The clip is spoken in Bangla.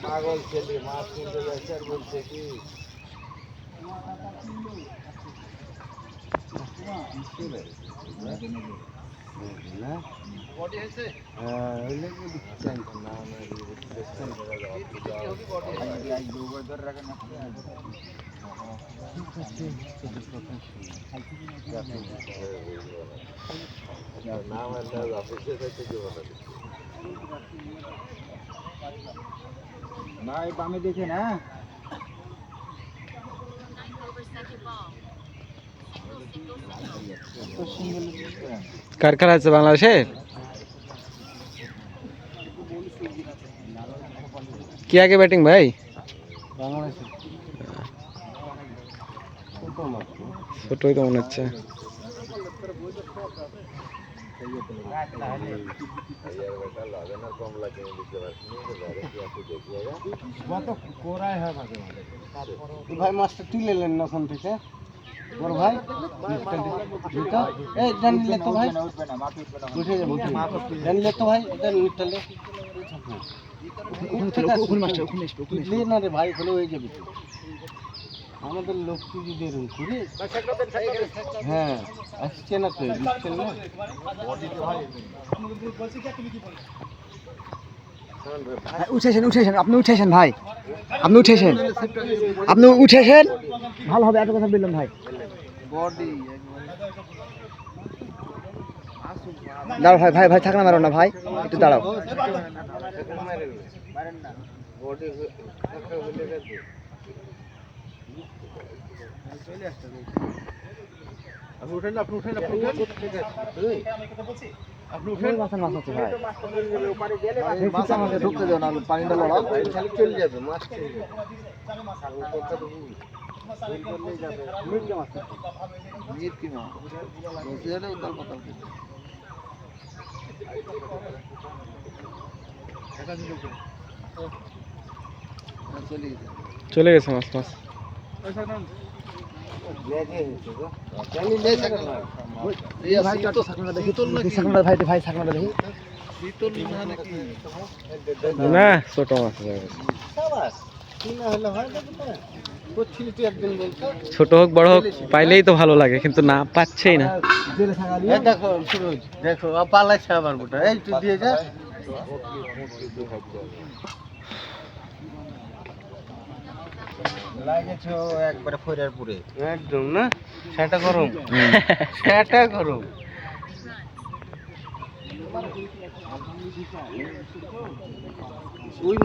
পাগল ছেলে মাছ কিনতে যাচ্ছে আর বলছে কি না এই বামে দেখে না কার খেলা আছে বাংলাদেশে? কি আগে ব্যাটিং ভাই? ছোটই তো মনে হচ্ছে। ভাই মাছটা তুলে নেন না ওখান থেকে বড় ভাই এই জানলে তো ভাই উঠে যাবে জানলে তো ভাই উঠলে না রে ভাই হলে হয়ে যাবে আমাদের লোকটি যদি এরকম করি হ্যাঁ আসছে না তো দিচ্ছেন না উঠেছেন উঠেছেন আপনি উঠেছেন ভাই আপনি উঠেছেন আপনি উঠেছেন ভালো হবে এত কথা বললাম ভাই দাঁড়াও ভাই ভাই ভাই থাক না মারো না ভাই একটু দাঁড়াও আপনি উঠেন আপনি উঠেন আপনি উঠেন মাছ আছে ভাই মাছ আমাকে ঢুকতে দেন আর পানিটা লড়াও খালি চলে যাবে মাছ চলে যাবে মির্গা মাছ মির্গি মাছ বসে উদাল কথা চলে গেছে মাছ মাছ না ছোট মাছ ছোট হোক বড় হোক পাইলেই তো ভালো লাগে কিন্তু না পাচ্ছেই না দেখো সুরজ দেখো পালাইছে আবার গোটা এই তুই দিয়ে যা লাগেছো একবারে ফইরার পুরে একদম না সেটা গরম সেটা গরম ওই